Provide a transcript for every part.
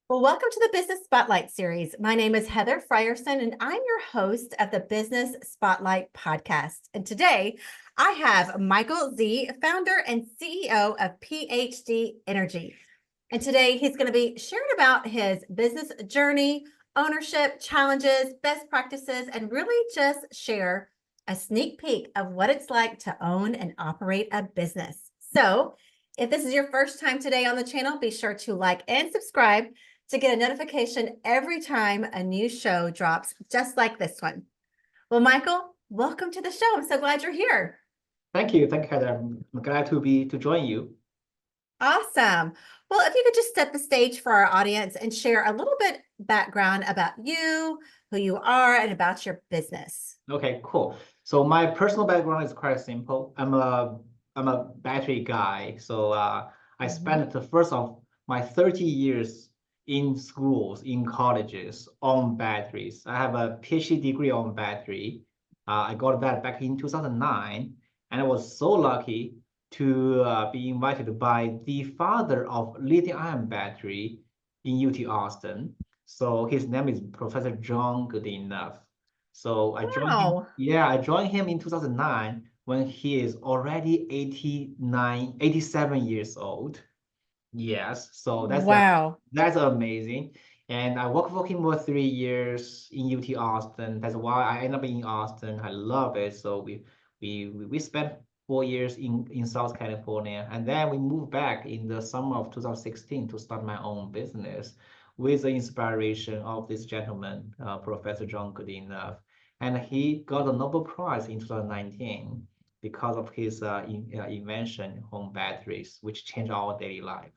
Well, welcome to the Business Spotlight series. My name is Heather Frierson, and I'm your host of the Business Spotlight podcast. And today I have Michael Xia, founder and CEO of PhD Energy. And today he's going to be sharing about his business journey, ownership, challenges, best practices, and really just share a sneak peek of what it's like to own and operate a business. So, if this is your first time today on the channel, be sure to like and subscribe to get a notification every time a new show drops, just like this one. Well, Michael, welcome to the show. I'm so glad you're here. Thank you, Heather. I'm glad to join you. Awesome. Well, if you could just set the stage for our audience and share a little bit background about you, who you are, and about your business. Okay, cool. So my personal background is quite simple. I'm a battery guy. So I spent the first of my 30 years in schools, in colleges on batteries. I have a PhD degree on battery. I got that back in 2009, and I was so lucky to be invited by the father of lithium ion battery in UT Austin. So his name is Professor John Goodenough. So I joined him. Wow. Yeah, I joined him in 2009 when he is already 87 years old. Yes, so Wow. that's amazing. And I worked for him for 3 years in UT Austin. That's why I ended up in Austin. I love it. So we spent 4 years in South California, and then we moved back in the summer of 2016 to start my own business with the inspiration of this gentleman, Professor John Goodenough. And he got a Nobel Prize in 2019 because of his invention, home batteries, which changed our daily life.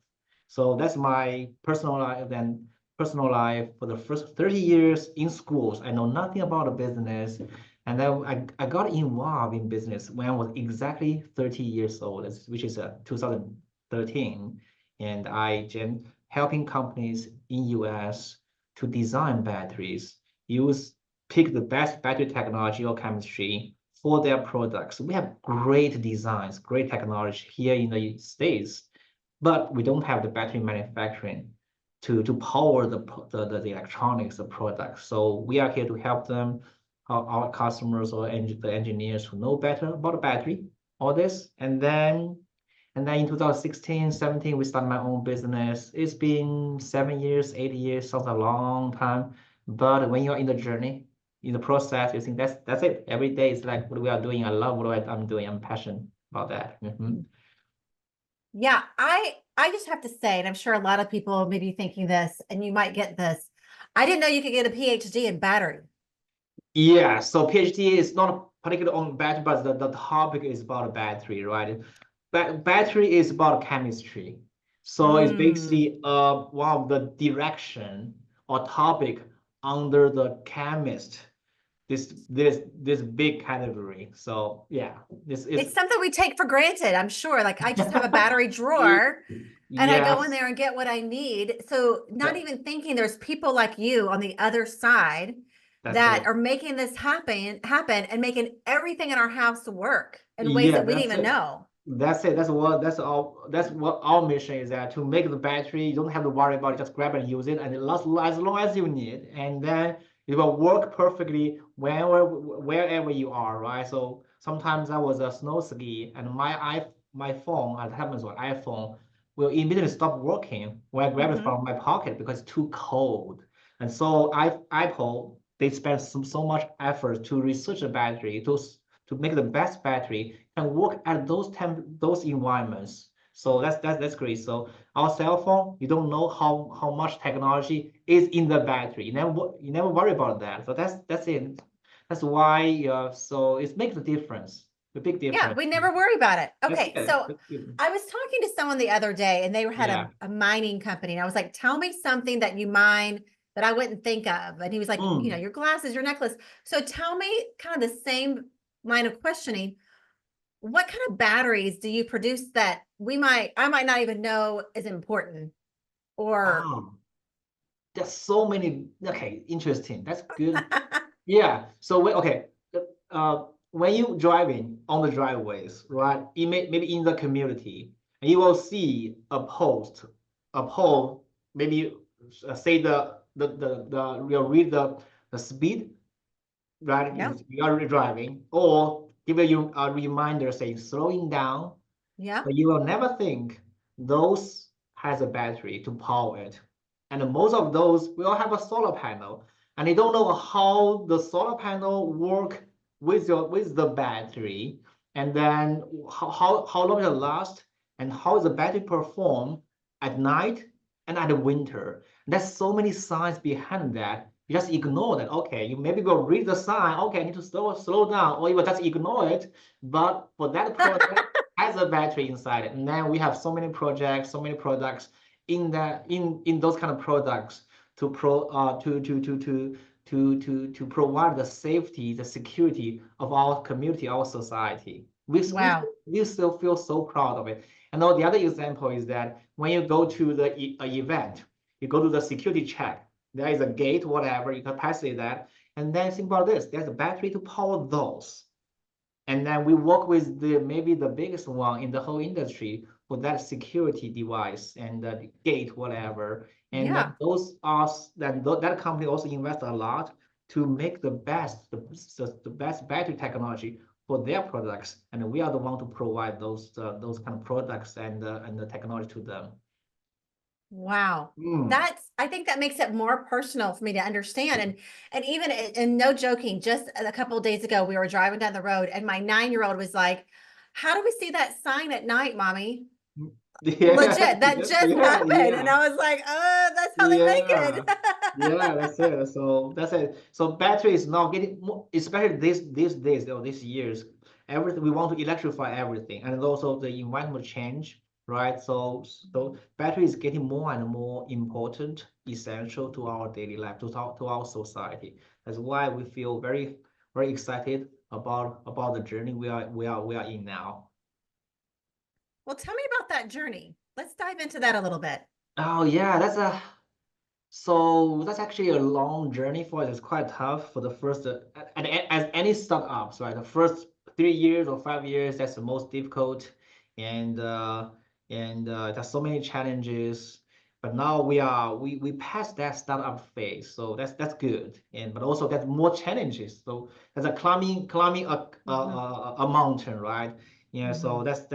So that's my personal life. Then personal life for the first 30 years in schools. I know nothing about the business. And then I got involved in business when I was exactly 30 years old, which is 2013. And I helping companies in US to design batteries, pick the best battery technology or chemistry for their products. We have great designs, great technology here in the States, but we don't have the battery manufacturing to power the electronics, the products. So we are here to help them, our customers or the engineers who know better about the battery, all this. And then in 2016, 17, we started my own business. It's been 7 years, 8 years, sounds a long time. But when you're in the journey, in the process, you think that's it. Every day it's like what we are doing. I love what I'm doing. I'm passionate about that. Yeah, I just have to say, and I'm sure a lot of people may be thinking this, and you might get this. I didn't know you could get a PhD in battery. Yeah, so PhD is not particularly on battery, but the topic is about battery, right? Battery is about chemistry. So it's basically one of the direction or topic under the chemist, this big category. So yeah, this is It's something we take for granted, I'm sure. Like I just have a battery drawer and I go in yes. there and get what I need. So not even thinking there's people like you on the other side That's that it. are making this happen and making everything in our house work in ways Yeah, that we didn't that's even it. know. That's it. That's what our mission is, that to make the battery, you don't have to worry about it, just grab and use it, and it lasts as long as you need. And then it will work perfectly wherever you are, right? So sometimes I was a snow ski and my phone, at times was iPhone, will immediately stop working when I grab it from my pocket because it's too cold. And so Apple, they spend so much effort to research the battery to make the best battery and work at those environments. So that's great. So our cell phone, you don't know how much technology is in the battery. You never worry about that. So that's it. That's why so it makes a difference, a big Yeah, difference. we never worry about it. That's Okay, good. so That's good. I was talking to someone the other day and they had Yeah. a mining company. And I was like, tell me something that you mine that I wouldn't think of. And he was like, Mm. your glasses, your necklace. So tell me kind of the same line of questioning. What kind of batteries do you produce that I might not even know is important? Or Oh, there's so many. Okay, interesting. That's good. Yeah. So when you driving on the driveways, right? Maybe in the community, and you will see a pole, maybe say you'll read the speed, right? Yeah. You are driving, or give you a reminder saying slowing down, Yeah. but you will never think those has a battery to power it. And most of those will have a solar panel, and you don't know how the solar panel work with the battery, and then how long it last, and how the battery perform at night and at the winter. There's so many science behind that. You just ignore that. Okay, you maybe will read the sign. Okay, I need to slow down, or you will just ignore it. But for that project has a battery inside it. And then we have so many projects, so many products in those kind of products to provide the safety, the security of our community, our society. Wow. We still feel so proud of it. And now the other example is that when you go to the event, you go to the security check, there is a gate, whatever, you can pass it that. And then think about this, there's a battery to power those. And then we work with maybe the biggest one in the whole industry for that security device and the gate, whatever. And then Yeah. that company also invests a lot to make the best battery technology for their products. And we are the one to provide those kind of products and the technology to them. Wow. Mm. I think that makes it more personal for me to understand. And even, and no joking, just a couple of days ago, we were driving down the road and my 9-year-old was like, how do we see that sign at night, mommy? Yeah, Legit, that just yeah, happened. And yeah. I was like, that's how they make Yeah, it. yeah, that's it. So that's it. So battery is now getting more, especially these days or these years. Everything we want to electrify everything, and also the environment change, right? So battery is getting more and more important, essential to our daily life, to our society. That's why we feel very excited about the journey we are in now. Well, tell me about that journey. Let's dive into that a little bit. Oh yeah, so that's actually a long journey for us. It's quite tough for the first, as any startups, right? The first 3 years or 5 years, that's the most difficult, and there's so many challenges. But now we passed that startup phase, so that's good. And but also there's more challenges. So there's a climbing Mhm. a mountain, right? Yeah, so Mhm. that's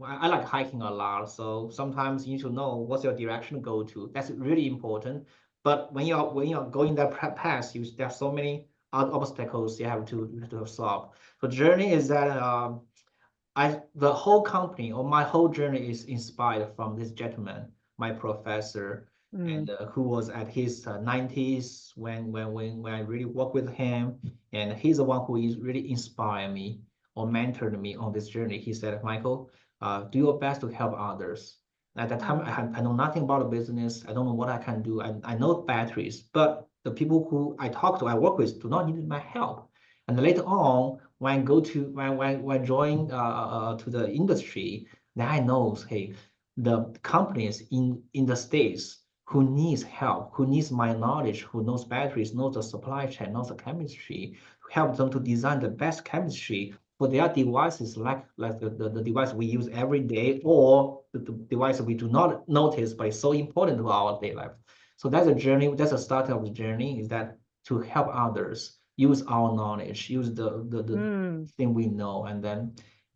I like hiking a lot. So sometimes you need to know what's your direction to go to. That's really important. But when you're going that path, there's so many other obstacles you have to solve. The journey is that the whole company or my whole journey is inspired from this gentleman, my professor, and Mm. who was at his 90s when I really worked with him, and he's the one who is really inspired me or mentored me on this journey. He said, Michael, do your best to help others. At that time, Oh. I know nothing about the business. I don't know what I can do. I know batteries, but the people who I talk to, I work with, do not need my help. And later on, when I go to when join to the industry, then I know, hey, the companies in the states who needs help, who needs my knowledge, who knows batteries, knows the supply chain, knows the chemistry, to help them to design the best chemistry for their devices, like the device we use every day, or the device we do not notice, but it's so important to our daily life. So that's a journey. That's a start of the journey. Is that to help others use our knowledge, use the Mm. thing we know, and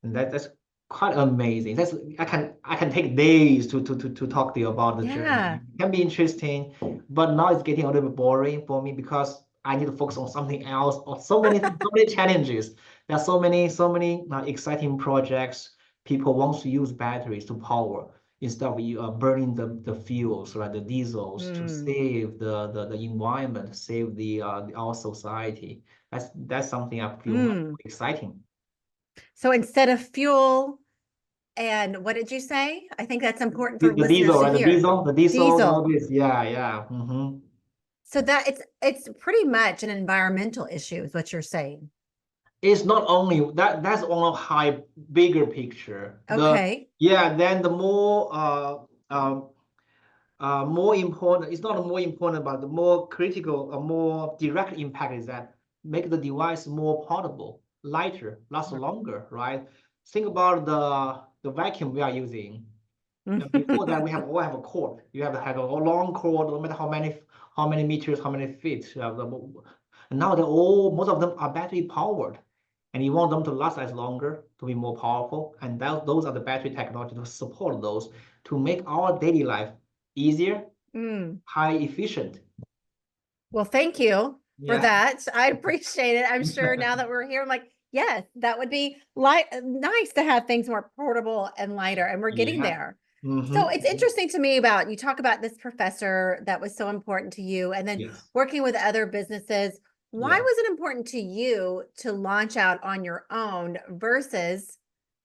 that's quite amazing. I can take days to talk to you about the journey. Yeah. It can be interesting, but now it's getting a little bit boring for me because I need to focus on something else or so many challenges. There are so many exciting projects. People want to use batteries to power instead of burning the fuels, right, the diesels to Mm. save the environment, save our society. That's something I feel much Mm. more exciting. So instead of fuel, and what did you say? I think that's important for The listeners diesel, to right? hear. The diesel, and all Diesel. this. Yeah, yeah. So that it's pretty much an environmental issue, is what you're saying. It's not only that. That's on a high, bigger picture. Okay. Then the more important, it's not more important, but the more critical, a more direct impact is that make the device more portable, lighter, last longer, right? Think about the vacuum we are using. And before that, we all have a cord. You have to have a long cord, no matter how many meters, how many feet. And now most of them are battery powered, and you want them to last as longer, to be more powerful. And those are the battery technology to support those, to make our daily life easier, Mm. high efficient. Well, thank you for Yeah. that. I appreciate it. I'm sure now that we're here, I'm like, yes, that would be light, nice to have things more portable and lighter, and we're getting Yeah. there. So it's Mm-hmm. interesting to me about you talk about this professor that was so important to you, and then Yes. working with other businesses. Why Yeah. was it important to you to launch out on your own versus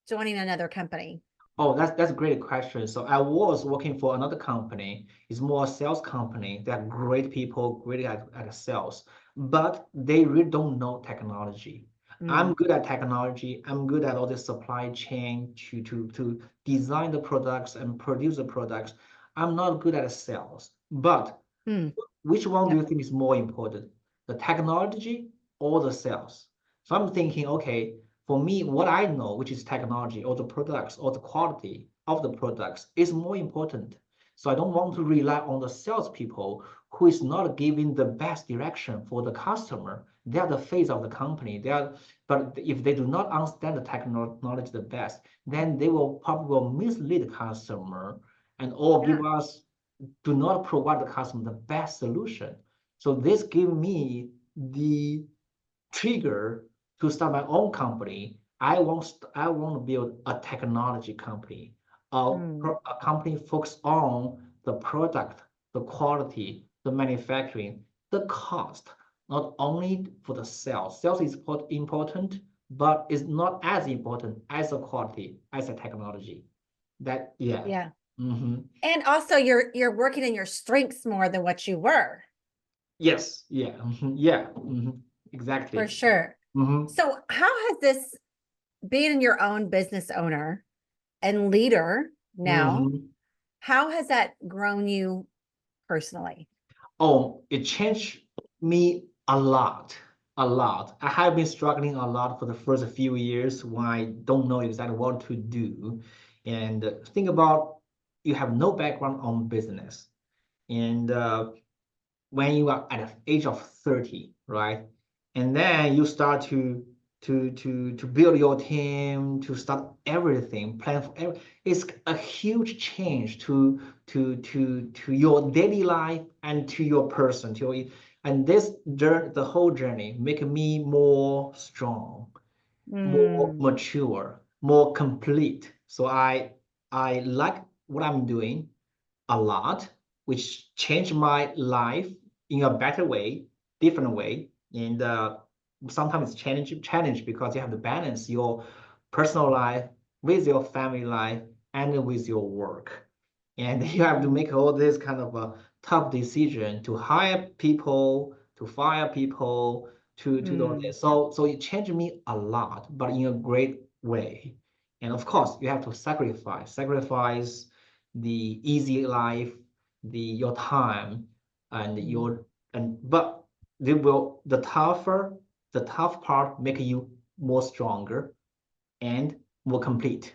joining another company? Oh, that's a great question. So I was working for another company. It's more a sales company. They're great people, great at sales, but they really don't know technology. I'm Mm, good at technology. I'm good at all the supply chain to design the products and produce the products. I'm not good at sales. But mm, which one do yep, you think is more important, the technology or the sales? So I'm thinking, okay, for me, what I know, which is technology or the products or the quality of the products, is more important. So I don't want to rely on the salespeople who is not giving the best direction for the customer. They are the face of the company. But if they do not understand the technology the best, then they will probably mislead the customer and or give yeah, us do not provide the customer the best solution. So this give me the trigger to start my own company. I want to build a technology company, mm, a company focused on the product, the quality, the manufacturing, the cost, not only for the sales. Sales is important, but it's not as important as the quality, as the technology. That, yeah. yeah. Mm-hmm. And also you're working in your strengths more than what you were, Yes, yeah, yeah, for exactly. sure. Hmm. So how has this being your own business owner and leader now, Hmm. how has that grown you personally? Oh, it changed me a lot, a lot. I have been struggling a lot for the first few years when I don't know exactly what to do. And think about you have no background on business. And when you are at the age of 30, right? And then you start to build your team, to start everything, plan for it's a huge change to your daily life and to your person, and this journey, the whole journey, make me more strong, more Mm, mature, more complete. So I like what I'm doing a lot, which changed my life in a better way, different way. And sometimes it's challenge because you have to balance your personal life with your family life and with your work. And you have to make all this kind of a tough decision to hire people, to fire people, to do mm, this. So it changed me a lot, but in a great way. And of course, you have to sacrifice the easy life, your time, and mm. but the tough part make you more stronger and more complete.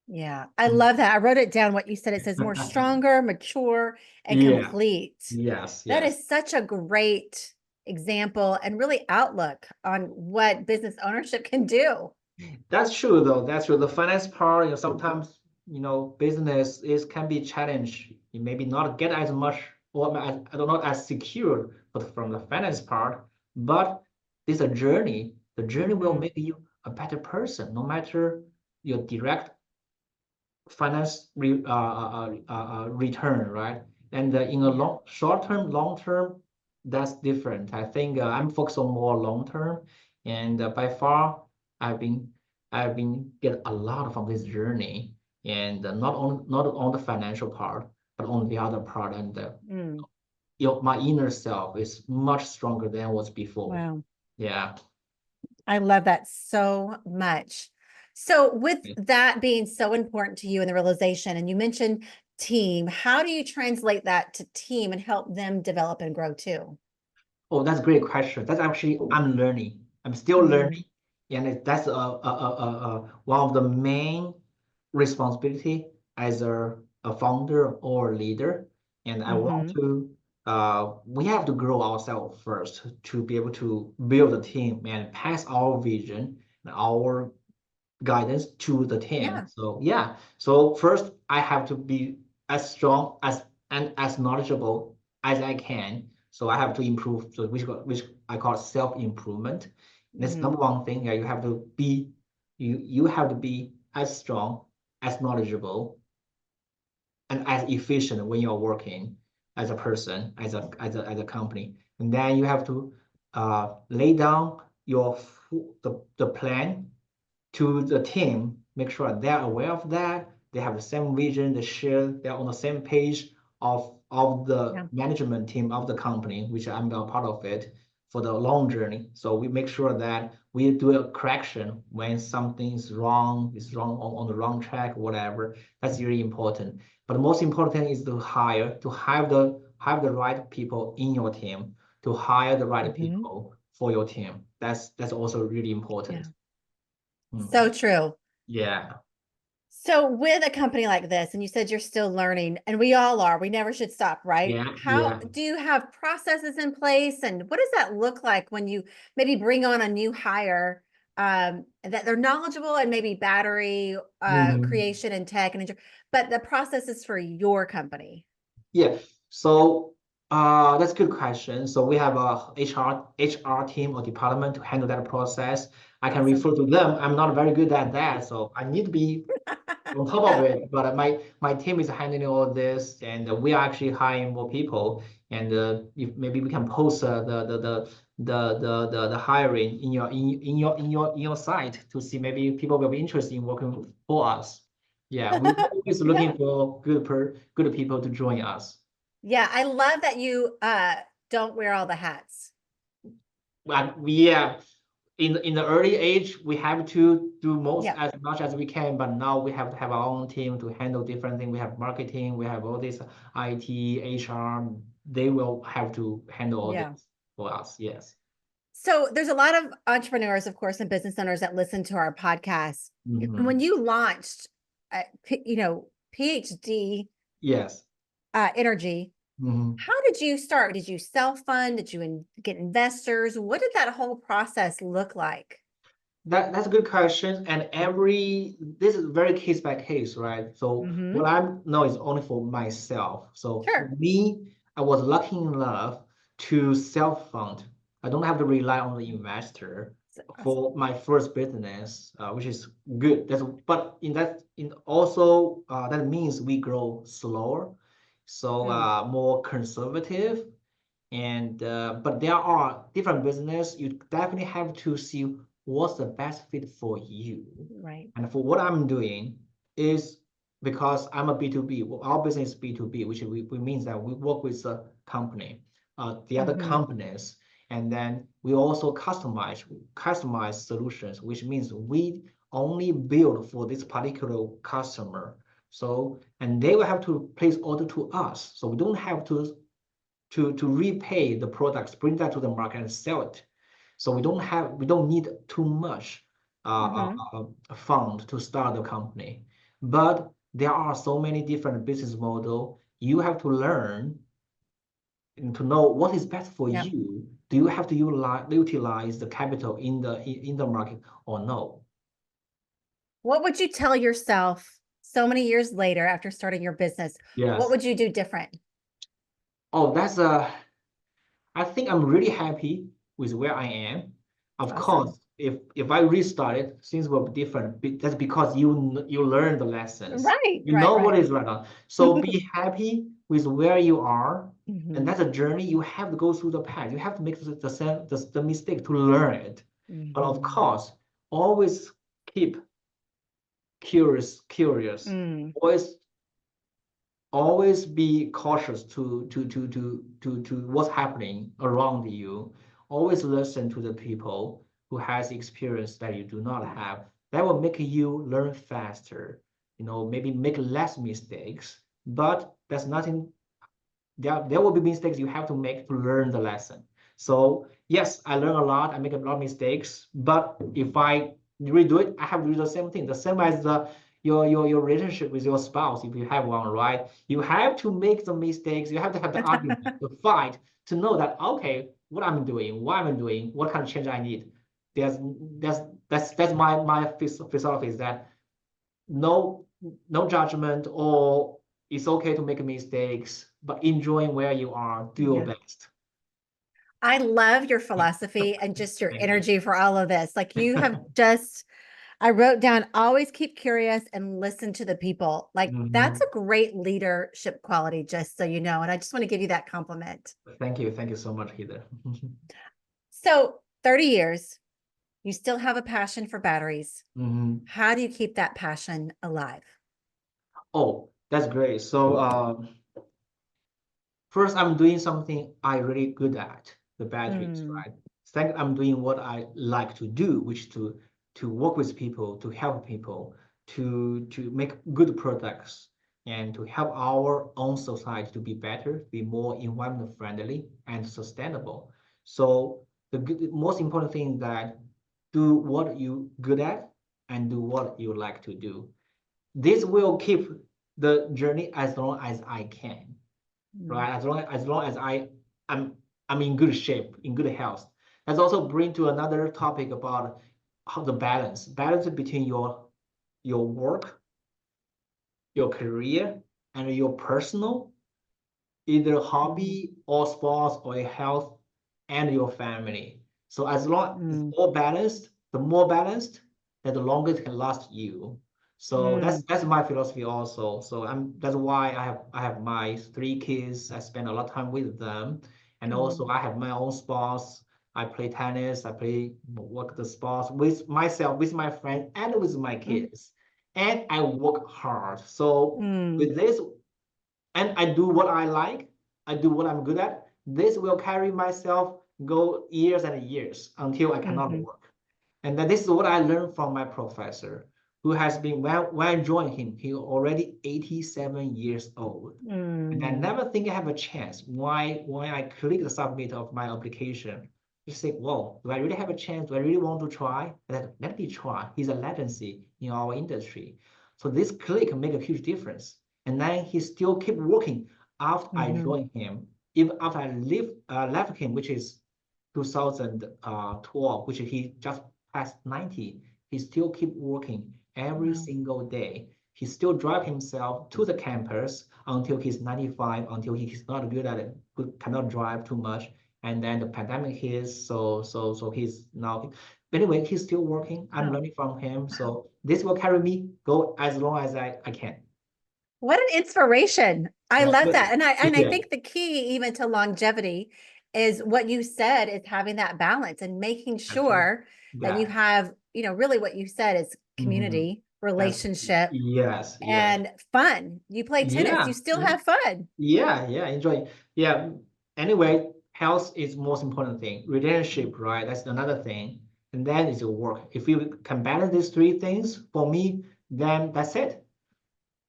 Yeah, I love that. I wrote it down what you said. It says more stronger, mature, and Yeah. complete. Yes. That Yes. is such a great example and really outlook on what business ownership can do. That's true, though. That's true. The finance part, sometimes, business is can be challenged. You maybe not get as much or I don't know as secure, but from the finance part, but it's a journey. The journey will Mhm. make you a better person, no matter your direct return, right? And in a Yeah. short term, long term, that's different. I think I'm focused on more long term, and by far, I've been I've been get a lot from this journey, and not on the financial part, but on the other part, and Mm, my inner self is much stronger than it was before. wow. Yeah. I love that so much. So, with that being so important to you and the realization, and you mentioned team, how do you translate that to team and help them develop and grow too? Oh, that's a great question. That's actually I'm learning. I'm still Mm, learning, and that's one of the main responsibility as a founder or leader, and I want Mm-hmm. to we have to grow ourselves first to be able to build a team and pass our vision and our guidance to the team. Yeah. So yeah, so first I have to be as strong as and as knowledgeable as I can. So I have to improve, so which I call self-improvement. That's Mm-hmm. number one thing. Yeah, you have to be as strong, as knowledgeable, and as efficient when you're working as a person, as a company. And then you have to lay down the plan to the team, make sure they're aware of that, they have the same vision, they're on the same page of the Yeah. management team of the company, which I'm a part of it for the long journey. So we make sure that we do a correction when something is wrong on the wrong track, whatever. That's really important. But the most important is to have the right people in your team, to hire the right Mm-hmm. people for your team. That's also really Yeah. important. So Mm. true. Yeah, So with a company like this, and you said you're still learning, and we all are, we never should stop, right? yeah, How yeah. do you have processes in place? And what does that look like when you maybe bring on a new hire that they're knowledgeable and maybe battery Mhm. creation and tech and but the process is for your company? Yeah. So that's a good question. So we have a HR team or department to handle that process. I can Awesome. refer to them. I'm not very good at that, so I need to be on top of Yeah. it. But my team is handling all this, and we are actually hiring more people. And if maybe we can post the hiring in your site to see maybe people will be interested in working for us. Yeah, we're always Yeah. looking for good people to join us. Yeah. I love that you don't wear all the hats. But yeah, in the early age, we have to do most Yeah. as much as we can, but now we have to have our own team to handle different things. We have marketing, we have all this IT, HR. They will have to handle all Yeah. this for us. Yes. So there's a lot of entrepreneurs, of course, and business owners that listen to our podcast. Hmm. When you launched, PhD Yes. Energy, Hmm. how did you start? Did you self fund? Did you get investors? What did that whole process look like? That's a good question. And this is very case by case, right? So Mm-hmm. what I know is only for myself. So for Sure. me, I was lucky enough to self-fund. I don't have to rely on the investor Awesome. for my first business, which is good. But in also that means we grow slower, so Mm, more conservative. And but there are different business. You definitely have to see what's the best fit for you. right. And for what I'm doing is because I'm a B2B, well, our business is B2B, which we means that we work with a company, the other Mm-hmm. companies, and then we also customize solutions, which means we only build for this particular customer. So, and they will have to place order to us. So we don't have to repay the products, bring that to the market and sell it. So we don't need too much Mm-hmm. fund to start the company. But there are so many different business model. You have to learn and to know what is best for Yep. you. Do you have to utilize the capital in the market or no? What would you tell yourself so many years later after starting your business? What Yes. would you do different? Oh, I think I'm really happy with where I am. Of Awesome. course, if I restart it, things will be different. That's because you learn the lessons. Right, You right, know what right. is right now. So be happy with where you are, and Hmm. that's a journey. You have to go through the path. You have to make the mistake to learn it. But of Hmm. course, always keep curious. Mm, Always always be cautious to what's happening around you. Always listen to the people who has experience that you do not have. That will make you learn faster. Maybe make less mistakes. But that's nothing. There will be mistakes you have to make to learn the lesson. So yes, I learn a lot. I make a lot of mistakes. But if I redo it, I have to do the same thing. The same as your relationship with your spouse, if you have one, right? You have to make the mistakes. You have to have the argument, the fight, to know that, okay, what I'm doing, why I'm doing, what kind of change I need. There's that's that's my philosophy, is that no judgment, or it's okay to make mistakes, but enjoying where you are, do your Yeah. best. I love your philosophy and just your Thank you. energy for all of this. Like you have just, I wrote down, always keep curious and listen to the people. Like that's Mhm. a great leadership quality, just so you know. And I just want to give you that compliment. Thank you so much, Heather. So 30 years, you still have a passion for batteries. Mhm. How do you keep that passion alive? Oh, that's great. So first, I'm doing something I really good at, the batteries, Mm, right? Second, I'm doing what I like to do, which is to work with people, to help people, to make good products, and to help our own society to be better, be more environment friendly and sustainable. So the most important thing is that do what you good at and do what you like to do. This will keep the journey as long as I can, mm, right? As long as I'm I'm in good shape, in good health. Let's also bring to another topic about how the balance between your work, your career, and your personal, either mm, hobby or sports or health, and your family. So as long as mm, all balanced, the more balanced, then the longer it can last you. So mm, that's my philosophy also. So that's why I have my three kids. I spend a lot of time with them, and also mm, I have my own sports. I play tennis. I play work the sports with myself, with my friends, and with my mm, kids. And I work hard. So mm, with this, and I do what I like, I do what I'm good at, this will carry myself go years and years until I cannot mhm, work. And then this is what I learned from my professor, who has been, when I joined him, he already 87 years old. And I mm. never think I have a chance. Why I click the submit of my application, you say, whoa, do I really have a chance? Do I really want to try? Let me try. He's a legacy in our industry. So this click make a huge difference. And then he still keep working after I Mhm. joined him. Even after I left him, which is 2012, which he just passed 90, he still keep working every Wow. single day. He still drive himself to the campus until he's 95, until he's not good at it, cannot drive too much. And then the pandemic hits, so he's now. Anyway, he's still working. I'm Wow. learning from him. Wow. So this will carry me go as long as I can. What an inspiration. I Yeah, love but that. And I yeah, think the key even to longevity is what you said, is having that balance and making that's right. sure that you Yeah. have, really what you said is Hmm. community, That's relationship, yes, yes. and fun. You play tennis, you Yeah, still have fun. yeah. Enjoy. Yeah. Anyway, health is most important thing. Relationship, right? That's another thing. And then is your work. If you can balance these three things for me, then that's it.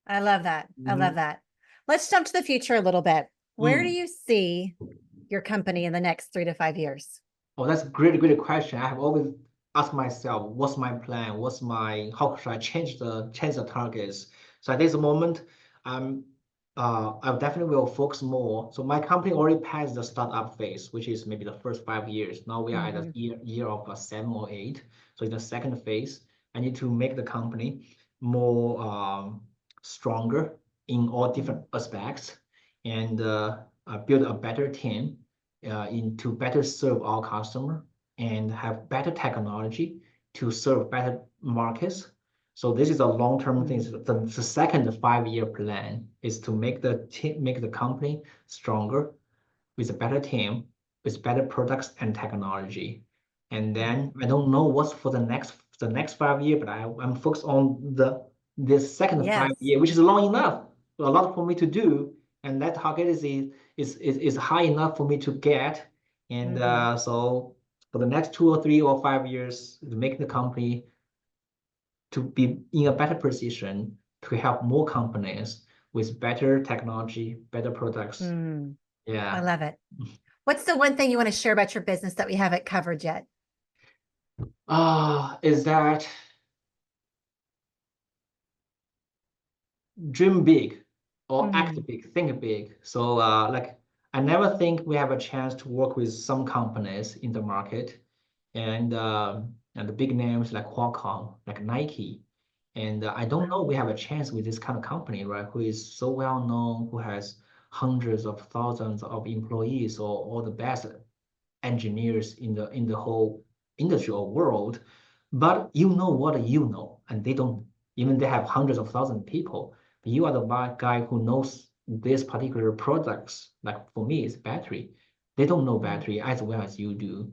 I love that. I love Hmm. that. Let's jump to the future a little bit. Where do Mm. you see your company in the next 3 to 5 years? Oh, that's a great question. I have always asked myself, what's my plan? How should I change the targets? So at this moment, I'm I definitely will focus more. So my company already passed the startup phase, which is maybe the first 5 years. Now we are at a Mhm. year of 7 or 8. So in the second phase, I need to make the company more stronger in all different Mhm. aspects, and build a better team to better serve our customer and have better technology to serve better markets. So this is a long-term thing. Mhm. So the second 5-year plan is to make the company stronger with a better team, with better products and technology. And Mhm. then I don't know what's for the next 5 year, but I'm focused on this second five Yes. year, which is long enough, a lot for me to do, and that target is high enough for me to get. And Mhm. so for the next 2 or 3 or 5 years, to make the company to be in a better position to help more companies with better technology, better products. Mm, I Yeah. love it. What's the one thing you want to share about your business that we haven't covered yet? Is that dream big or act Mm, big, think big. So like I never think we have a chance to work with some companies in the market and the big names like Qualcomm, like Nike. And I don't know wow. we have a chance with this kind of company, right? Who is so well known, who has hundreds of thousands of employees or all the best engineers in the whole industry or world, but you know what you know, and they don't. Even they have hundreds of thousands of people. But you are the guy who knows this particular products. Like for me, it's battery. They don't know Mm, battery as well as you do.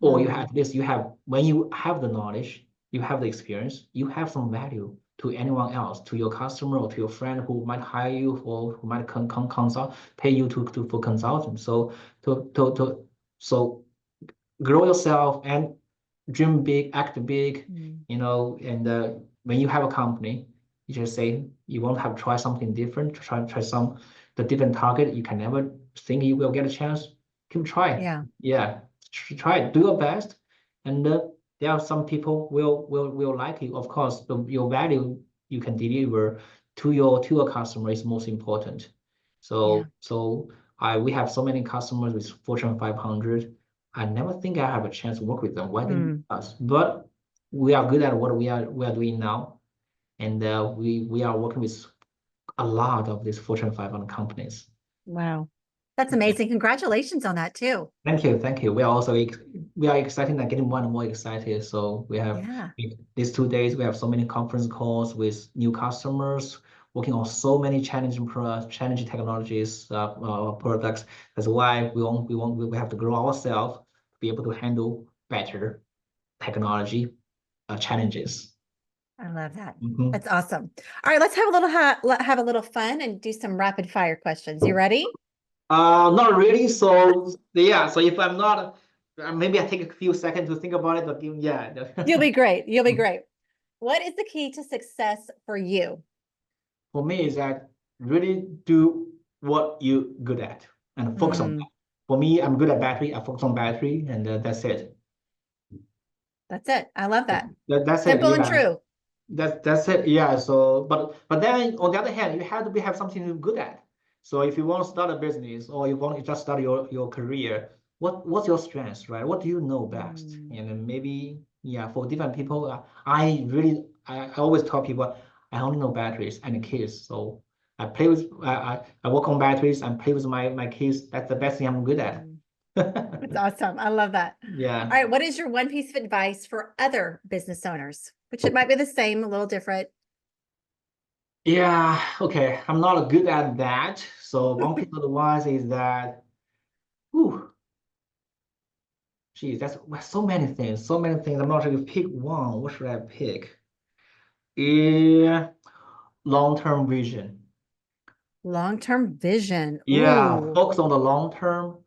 Or you mm, have this. You have when you have the knowledge, you have the experience, you have some value to anyone else, to your customer or to your friend who might hire you or who might consult, pay you to for consulting. So so grow yourself and dream big, act big, mm. and when you have a company, you just say you want to have try something different, try some the different target. You can never think you will get a chance. Keep trying. Yeah. Yeah, try it. Do your best, and there are some people will like you. Of course, your value you can deliver to your customer is most important. Yeah. So I we have so many customers with Fortune 500. I never think I have a chance to work with them. Why they need Mm, us? But we are good at what we are doing now, and we are working with a lot of these Fortune 500 companies. wow. That's Yeah. amazing. Congratulations on that too. Thank you, thank you. We are also we are excited and getting more and more excited. So Yeah. these 2 days we have so many conference calls with new customers working on so many challenging technologies products. That's why we have to grow ourselves to be able to handle better technology challenges. I love that. Mhm. That's awesome. All right, let's have a little have a little fun and do some rapid fire questions. You ready? Not really. So yeah. So if I'm not, maybe I take a few seconds to think about it. But yeah. You'll be great. You'll be great. What is the key to success for you? For me, is that really do what you're good at and focus on that. Mm, For me, I'm good at battery. I focus on battery, and that's it. that's it. I love that. That's it. Simple and Yeah. true. That's it. Yeah. So, but then on the other hand, you have to have something you're good at. So if you want to start a business or you want to just start your career, what's your strengths, right? What do you know best? Mm, And then maybe yeah, for different people, I always tell people I only know batteries and kids. So I work on batteries and play with my kids. That's the best thing I'm good at. mm. That's awesome. I love that. Yeah. All right, what is your one piece of advice for other business owners? Which it might be the same, a little different. Yeah, okay. I'm not good at that. So one piece of advice is that, whew, geez, that's so many things, so many things. I'm not sure if pick one. What should I pick? Yeah, long-term vision. Long-term vision. Yeah, Ooh. focus on the long-term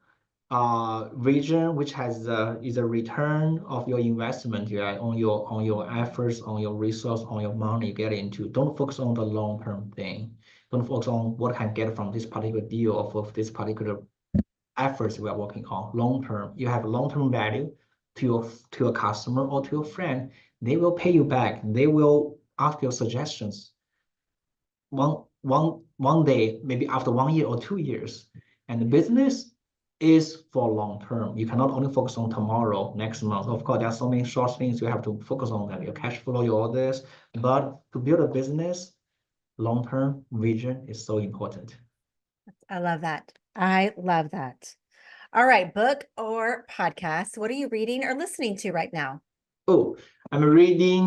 vision, which has is a return of your investment, yeah, on your efforts, on your resource, on your money you get into. Don't focus on the long-term thing. Don't focus on what I can get from this particular deal or of this particular efforts we are working on long term. You have long term value to your customer or to your friend. They will pay you back. They will ask your suggestions one day, maybe after 1 year or 2 years. And the business is for long term. You cannot only focus on tomorrow, next month. Of course, there are so many short things you have to focus on that, your cash flow, your orders. But to build a business, long term vision is so important. I love that. I love that. All right, book or podcast. What are you reading or listening to right now? Oh, I'm reading.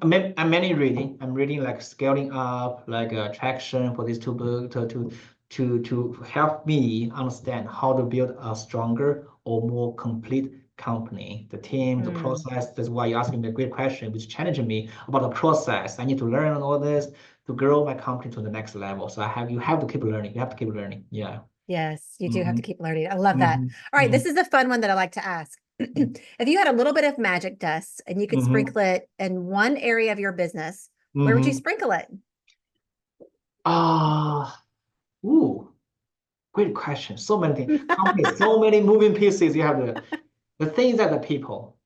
I'm many reading. I'm reading like scaling up, like traction for these two books to help me understand how to build a stronger or more complete company. The team, the Mm, process. That's why you're asking me a great question, which challenging me about the process. I need to learn all this to grow my company to the next level. So you have to keep learning. You have to keep learning. Yeah. yes, you do have Mm-hmm. to keep learning. I love that. All right, Mm-hmm. this is a fun one that I like to ask. If you had a little bit of magic dust and you could Mm-hmm. sprinkle it in one area of your business, where would you Mm-hmm. sprinkle it? Ah, ooh. Great question. So many things. Companies, so many moving pieces. You have the things that the people.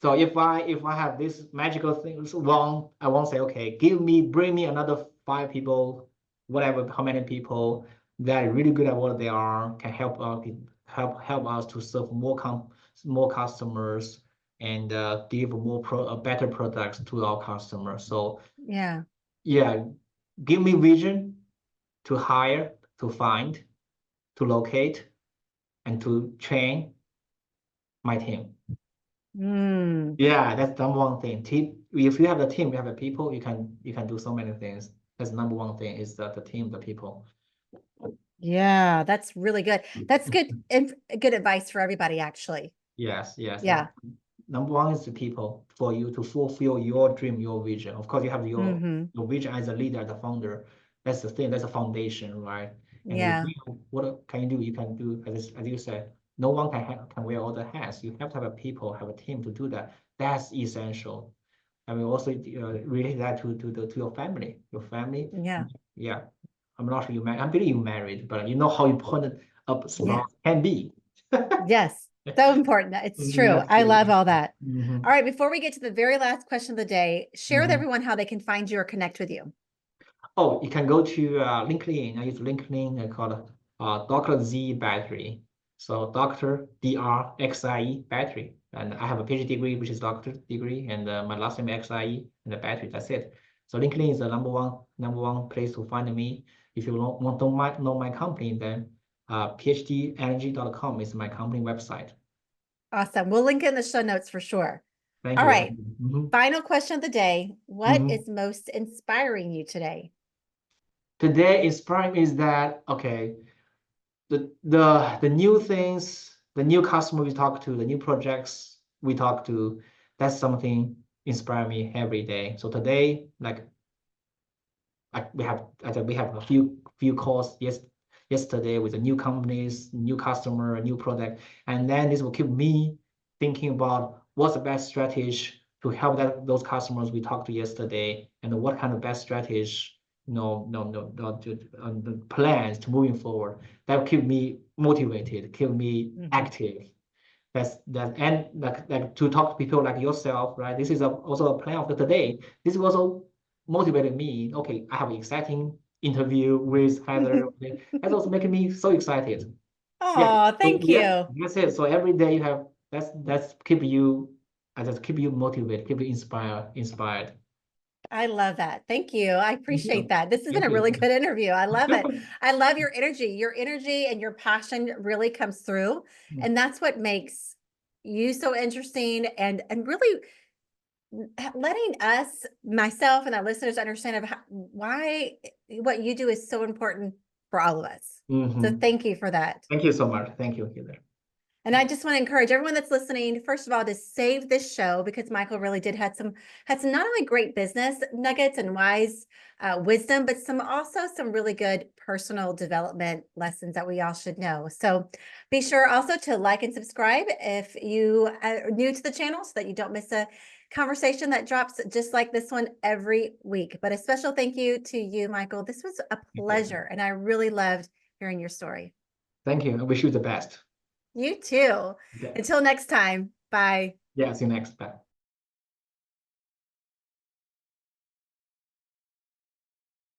So if I have this magical thing, one, I won't say, okay, bring me another 5 people, whatever, how many people that are really good at what they are, can help us to serve more customers and give better products to our customers. So Yeah. yeah, give me vision to hire, to find, to locate, and to train my team. Mm, Yeah, that's number one thing. Team, if you have the team, you have the people, you can do so many things. That's number one thing is the team, the people. yeah, that's really good. That's good advice for everybody, actually. Yes, yes. Yeah. Number one is the people for you to fulfill your dream, your vision. Of course, you have Mm-hmm. your vision as a leader, as a founder. That's the thing. That's a foundation, right? And with Yeah. you, what can you do? You can do as you said. No one can wear all the hats. You have to have a people, have a team to do that. That's essential. I mean, also relate that to your family. Your family, Yeah. yeah. I'm not sure you married. I believe you married, but you know how important a Yeah. spouse can be. Yes. So important. It's true. That's I true. love all that. Mhm. All right. Before we get to the very last question of the day, share with Mhm. everyone how they can find you or connect with you. Oh, you can go to LinkedIn. I use LinkedIn. I call it Dr. Z Battery. So Dr. DRXIE Battery. And I have a PhD degree, which is doctor degree, and my last name XIE and the battery. That's it. So LinkedIn is the number one place to find me. If you want to know my company, then phdenergy.com is my company website. Awesome. We'll link in the show notes for sure. Thank All you. right. Final question of the day. What Mhm. is most inspiring you today? Today inspiring is that okay. The new things, the new customer we talk to, the new projects we talk to, that's something inspire me every day. So today, like we have a few calls yesterday with the new companies, new customer, new product, and then this will keep me thinking about what's the best strategy to help those customers we talked to yesterday, and what kind of best strategy, the plans to moving forward. That will keep me motivated, keep me Mhm. active. And like to talk to people like yourself, right? This is also a plan of the today. This also motivated me. Okay, I have an exciting interview with Heather. Okay, that's also making me so excited. Yeah. Oh, So thank yeah, you. that's it. So every day you have that's keep you, I just keep you motivated, keep you inspired. I love that. Thank you. I Thank appreciate you. that. This has been Thank a really you. good interview. I love it. I love your energy. Your energy and your passion really comes through. And that's what makes you so interesting and really letting us, myself and our listeners understand of why what you do is so important for all of us. So Mhm. thank you for that. Thank you so much. Thank you, Heather. And I just want to encourage everyone that's listening, first of all, to save this show because Michael really did had some not only great business nuggets and wise wisdom, but some really good personal development lessons that we all should know. So be sure also to like and subscribe if you are new to the channel so that you don't miss a conversation that drops just like this one every week. But a special thank you to you, Michael. This was a Thank you. pleasure, and I really loved hearing your story. Thank you. I wish you the best. You too. Okay. Until next time, bye. Yeah, see you next. Bye.